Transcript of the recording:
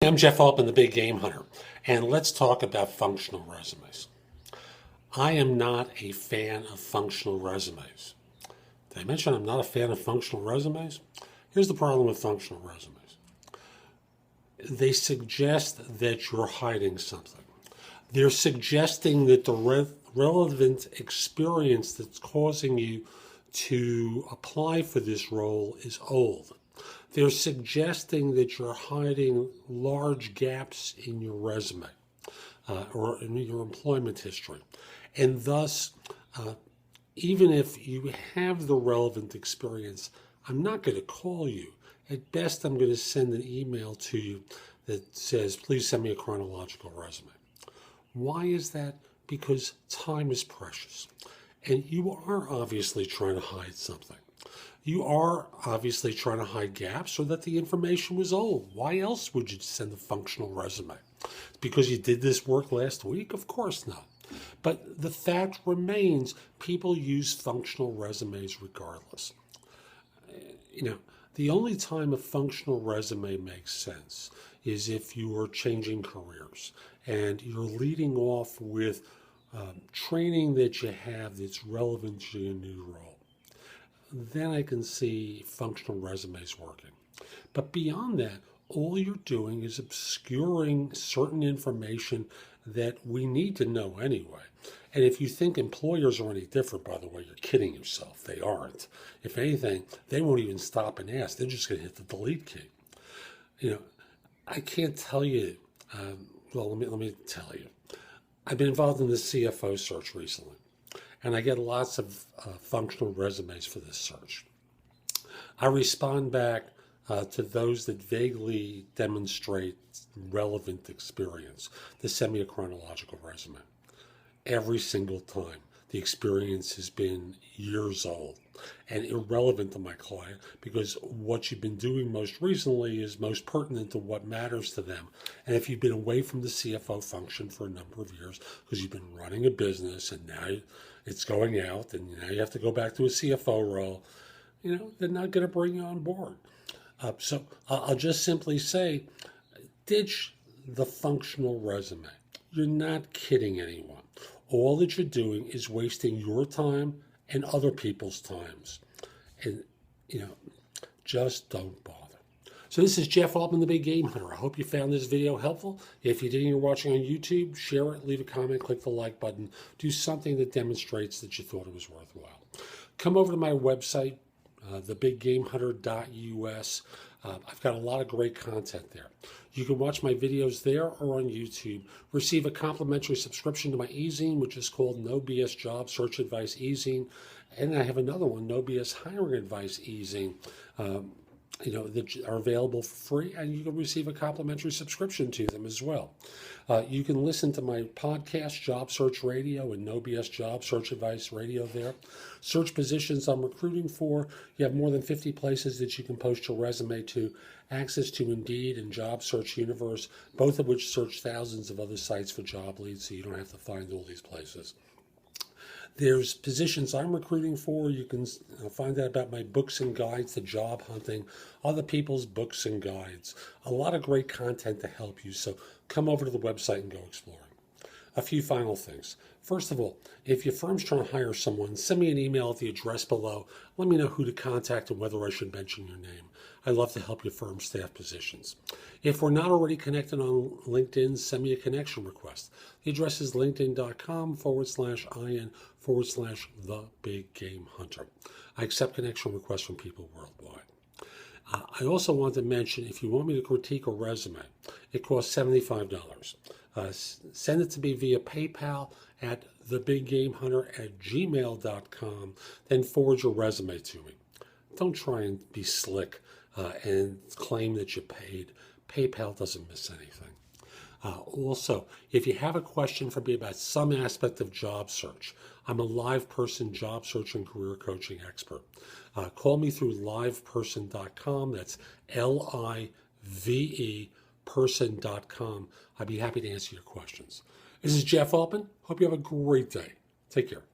I'm Jeff Altman, the Big Game Hunter, and let's talk about functional resumes. I am not a fan of functional resumes. Did I mention I'm not a fan of functional resumes? Here's the problem with functional resumes. They suggest that you're hiding something. They're suggesting that the relevant experience that's causing you to apply for this role is old. They're suggesting that you're hiding large gaps in your resume or in your employment history. And thus, even if you have the relevant experience, I'm not going to call you. At best, I'm going to send an email to you that says, please send me a chronological resume. Why is that? Because time is precious. And you are obviously trying to hide something. You are obviously trying to hide gaps or that the information was old. Why else would you send a functional resume? Because you did this work last week? Of course not. But the fact remains, people use functional resumes regardless. The only time a functional resume makes sense is if you are changing careers and you're leading off with training that you have that's relevant to your new role. Then I can see functional resumes working. But beyond that, all you're doing is obscuring certain information that we need to know anyway. And if you think employers are any different, by the way, you're kidding yourself. They aren't. If anything, they won't even stop and ask. They're just going to hit the delete key. I can't tell you. Let me tell you. I've been involved in the CFO search recently, and I get lots of functional resumes for this search. I respond back to those that vaguely demonstrate relevant experience. They send me a chronological resume. Every single time, the experience has been years old and irrelevant to my client because what you've been doing most recently is most pertinent to what matters to them. And if you've been away from the CFO function for a number of years because you've been running a business and now it's going out and now you have to go back to a CFO role, they're not going to bring you on board. So I'll just simply say, ditch the functional resume. You're not kidding anyone. All that you're doing is wasting your time and other people's times. And, just don't bother. So this is Jeff Altman, the Big Game Hunter. I hope you found this video helpful. If you did and you're watching on YouTube, share it, leave a comment, click the like button. Do something that demonstrates that you thought it was worthwhile. Come over to my website, thebiggamehunter.us. I've got a lot of great content there. You can watch my videos there or on YouTube. Receive a complimentary subscription to my e-zine, which is called No BS Job Search Advice e-zine. And I have another one, No BS Hiring Advice e-zine, that are available for free, and you can receive a complimentary subscription to them as well. You can listen to my podcast, Job Search Radio, and No BS Job Search Advice Radio there. Search positions I'm recruiting for. You have more than 50 places that you can post your resume to. Access to Indeed and Job Search Universe, both of which search thousands of other sites for job leads, so you don't have to find all these places. There's positions I'm recruiting for. You can find out about my books and guides to job hunting, other people's books and guides. A lot of great content to help you, so come over to the website and go exploring. A few final things. First of all, if your firm's trying to hire someone, send me an email at the address below. Let me know who to contact and whether I should mention your name. I'd love to help your firm staff positions. If we're not already connected on LinkedIn, send me a connection request. The address is linkedin.com/in/the Big Game Hunter. I accept connection requests from people worldwide. I also want to mention, if you want me to critique a resume, it costs $75. Send it to me via PayPal at thebiggamehunter@gmail.com, then forward your resume to me. Don't try and be slick and claim that you paid. PayPal doesn't miss anything. Also, if you have a question for me about some aspect of job search, I'm a live person job search and career coaching expert. Call me through liveperson.com. That's LIVE person.com. I'd be happy to answer your questions. This is Jeff Altman. Hope you have a great day. Take care.